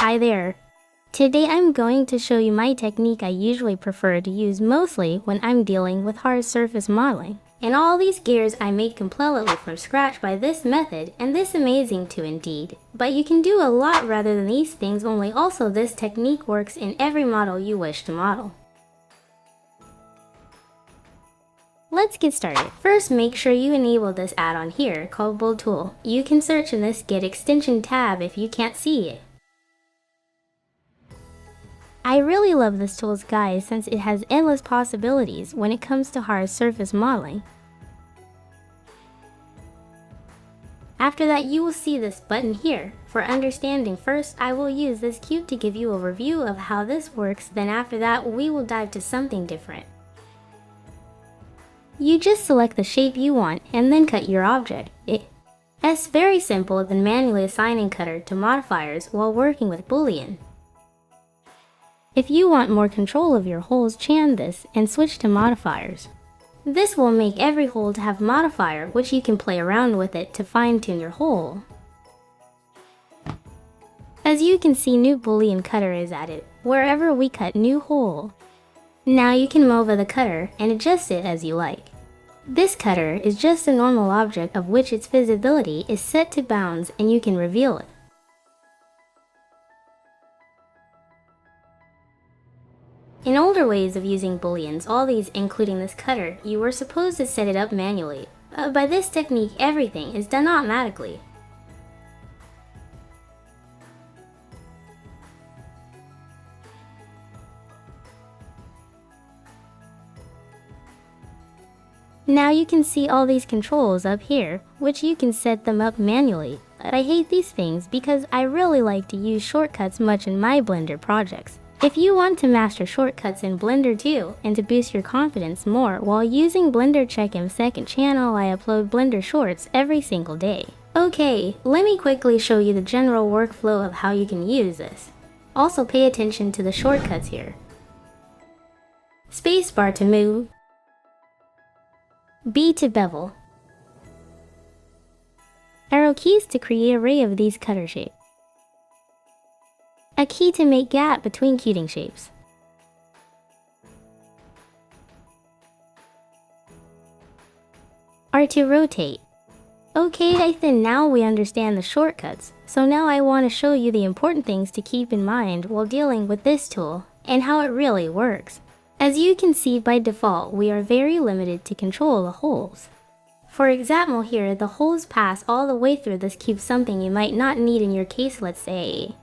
Hi there! Today I'm going to show you my technique I usually prefer to use mostly when I'm dealing with hard surface modeling. And all these gears I made completely from scratch by this method, and this amazing too indeed. But you can do a lot rather than these things, only also this technique works in every model you wish to model. Let's get started. First, make sure you enable this add-on here called Bold Tool. You can search in this Get Extension tab if you can't see it. I really love this tool, guys, since it has endless possibilities when it comes to hard surface modeling. After that, you will see this button here. For understanding, first I will use this cube to give you a review of how this works, then after that we will dive to something different. You just select the shape you want and then cut your object. It's very simple than manually assigning cutter to modifiers while working with Boolean. If you want more control of your holes, change this and switch to modifiers. This will make every hole to have modifier, which you can play around with it to fine-tune your hole. As you can see, new Boolean cutter is added wherever we cut new hole. Now you can move the cutter and adjust it as you like. This cutter is just a normal object of which its visibility is set to bounds and you can reveal it. In older ways of using Booleans, all these including this cutter, you were supposed to set it up manually. By this technique, everything is done automatically. Now you can see all these controls up here, which you can set them up manually. But I hate these things because I really like to use shortcuts much in my Blender projects. If you want to master shortcuts in Blender too, and to boost your confidence more while using Blender, check my second channel. I upload Blender shorts every single day. Okay, let me quickly show you the general workflow of how you can use this. Also pay attention to the shortcuts here. Spacebar to move. B to bevel. Arrow keys to create an array of these cutter shapes. A key to make gap between cutting shapes. R to rotate. Okay, I think now we understand the shortcuts, so now I want to show you the important things to keep in mind while dealing with this tool and how it really works. As you can see, by default, we are very limited to control the holes. For example here, the holes pass all the way through this cube, something you might not need in your case, let's say.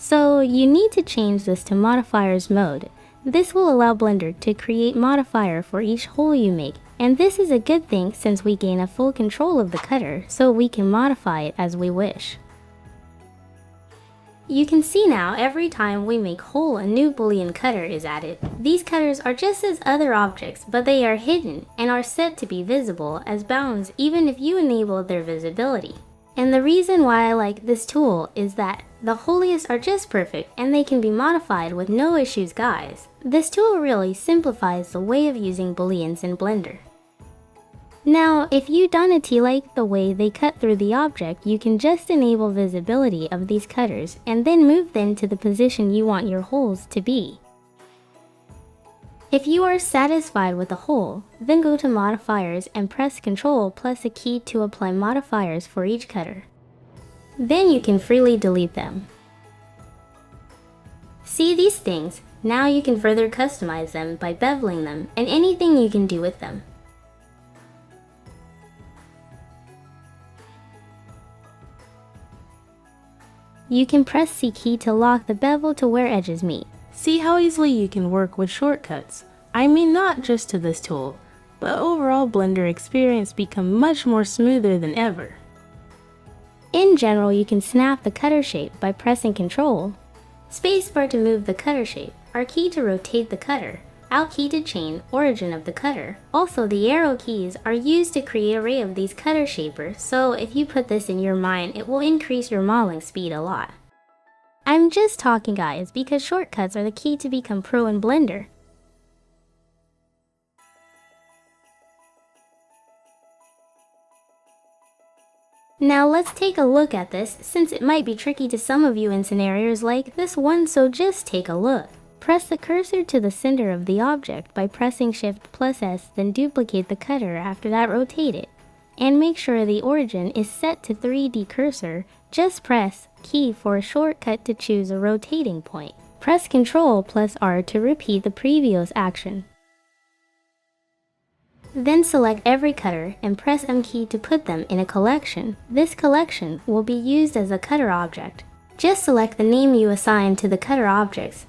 So you need to change this to modifiers mode. This will allow Blender to create modifier for each hole you make, and this is a good thing since we gain a full control of the cutter, so we can modify it as we wish. You can see now every time we make hole, a new Boolean cutter is added. These cutters are just as other objects, but they are hidden and are set to be visible as bounds even if you enable their visibility. And the reason why I like this tool is that the holes are just perfect and they can be modified with no issues, guys. This tool really simplifies the way of using Booleans in Blender. Now, if you don't like the way they cut through the object, you can just enable visibility of these cutters and then move them to the position you want your holes to be. If you are satisfied with the hole, then go to modifiers and press Ctrl plus a key to apply modifiers for each cutter. Then you can freely delete them. See these things? Now you can further customize them by beveling them and anything you can do with them. You can press C key to lock the bevel to where edges meet. See how easily you can work with shortcuts. I mean, not just to this tool, but overall Blender experience become much more smoother than ever. In general, you can snap the cutter shape by pressing Ctrl, spacebar to move the cutter shape, R key to rotate the cutter, Alt key to change origin of the cutter. Also, the arrow keys are used to create an array of these cutter shapers, so if you put this in your mind, it will increase your modeling speed a lot. I'm just talking, guys, because shortcuts are the key to become pro in Blender. Now let's take a look at this, since it might be tricky to some of you in scenarios like this one, so just take a look. Press the cursor to the center of the object by pressing Shift plus S, then duplicate the cutter. After that, rotate it. And make sure the origin is set to 3D cursor. Just press key for a shortcut to choose a rotating point. Press Ctrl plus R to repeat the previous action. Then select every cutter and press M key to put them in a collection. This collection will be used as a cutter object. Just select the name you assign to the cutter objects.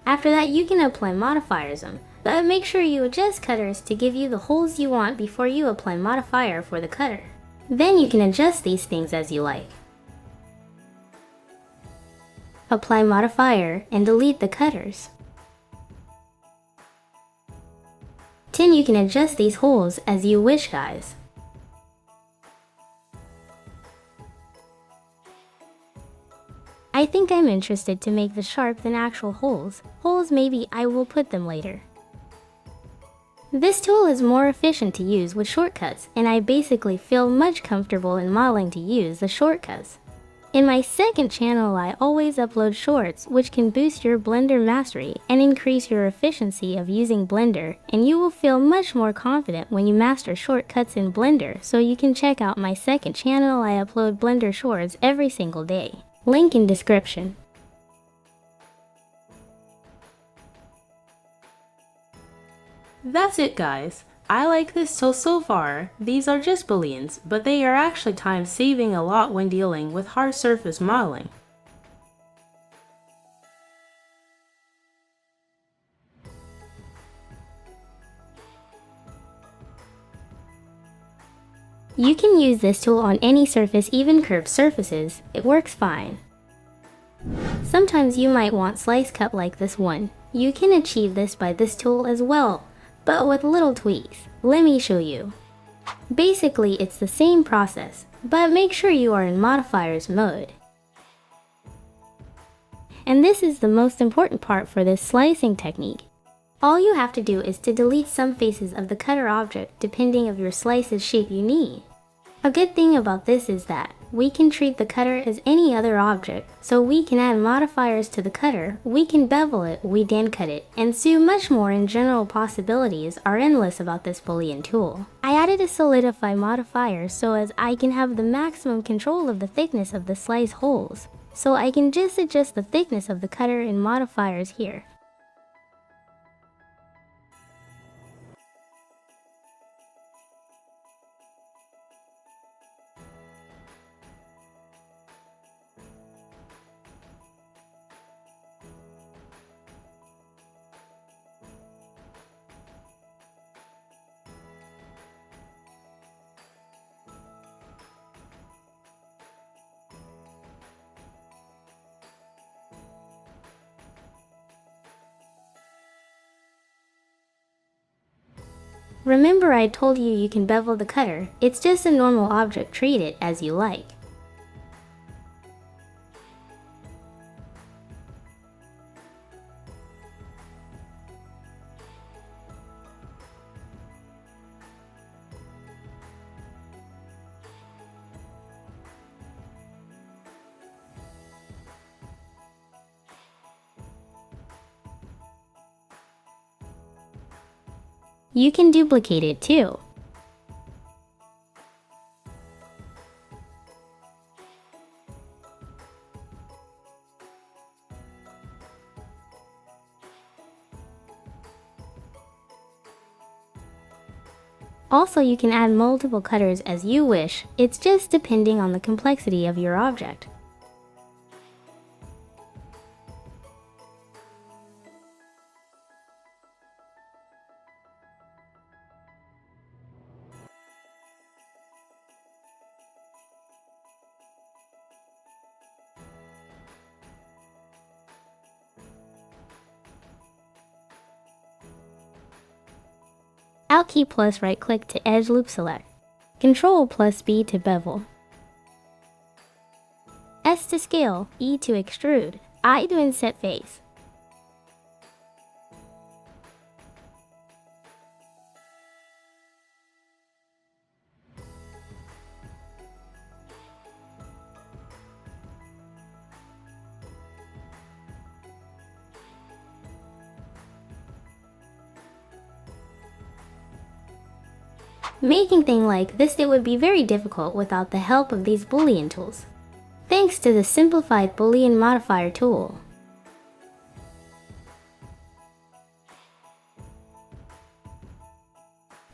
After that, you can apply modifiers them, but make sure you adjust cutters to give you the holes you want before you apply modifier for the cutter. Then you can adjust these things as you like. Apply modifier and delete the cutters. Then you can adjust these holes as you wish, guys. I think I'm interested to make the sharp than actual holes. Maybe I will put them later. This tool is more efficient to use with shortcuts, and I basically feel much comfortable in modeling to use the shortcuts. In my second channel, I always upload shorts, which can boost your Blender mastery and increase your efficiency of using Blender, and you will feel much more confident when you master shortcuts in Blender, so you can check out my second channel. I upload Blender shorts every single day. Link in description. That's it, guys. I like this tool so far. These are just booleans, but they are actually time saving a lot when dealing with hard surface modeling. You can use this tool on any surface, even curved surfaces. It works fine. Sometimes you might want slice cut like this one. You can achieve this by this tool as well, but with little tweaks. Let me show you. Basically, it's the same process, but make sure you are in modifiers mode. And this is the most important part for this slicing technique. All you have to do is to delete some faces of the cutter object depending of your slice's shape you need. A good thing about this is that we can treat the cutter as any other object, so we can add modifiers to the cutter, we can bevel it, we then cut it, and so much more. In general, possibilities are endless about this Boolean tool. I added a solidify modifier so as I can have the maximum control of the thickness of the slice holes, so I can just adjust the thickness of the cutter in modifiers here. Remember, I told you can bevel the cutter. It's just a normal object, treat it as you like. You can duplicate it too. Also, you can add multiple cutters as you wish. It's just depending on the complexity of your object. Alt key plus right click to edge loop select. Ctrl plus B to bevel. S to scale, E to extrude, I to inset face. Making things like this it would be very difficult without the help of these Boolean tools. Thanks to the simplified Boolean modifier tool.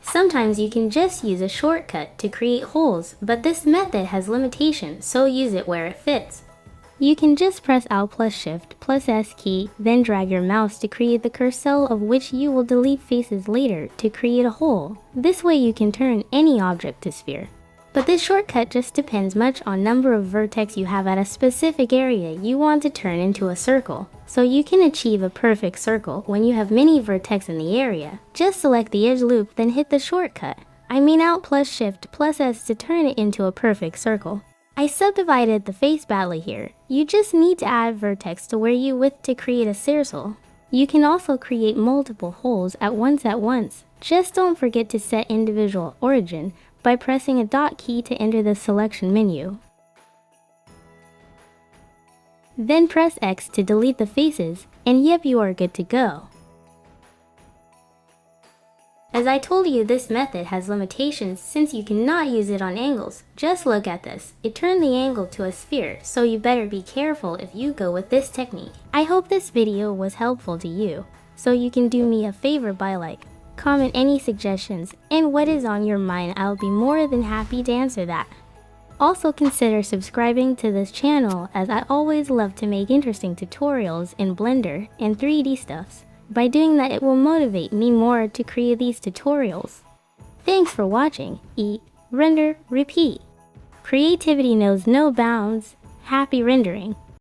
Sometimes you can just use a shortcut to create holes, but this method has limitations, so use it where it fits. You can just press Alt plus Shift plus S key, then drag your mouse to create the cursor of which you will delete faces later to create a hole. This way you can turn any object to sphere. But this shortcut just depends much on number of vertex you have at a specific area you want to turn into a circle. So you can achieve a perfect circle when you have many vertex in the area. Just select the edge loop, then hit the shortcut. I mean Alt plus Shift plus S to turn it into a perfect circle. I subdivided the face badly here. You just need to add vertex to where you wish to create a circle. You can also create multiple holes at once. Just don't forget to set individual origin by pressing a dot key to enter the selection menu. Then press X to delete the faces, and yep, you are good to go. As I told you, this method has limitations since you cannot use it on angles. Just look at this. It turned the angle to a sphere, so you better be careful if you go with this technique. I hope this video was helpful to you, so you can do me a favor by comment any suggestions, and what is on your mind. I'll be more than happy to answer that. Also consider subscribing to this channel, as I always love to make interesting tutorials in Blender and 3D stuffs. By doing that, it will motivate me more to create these tutorials. Thanks for watching. Eat, render, repeat. Creativity knows no bounds. Happy rendering.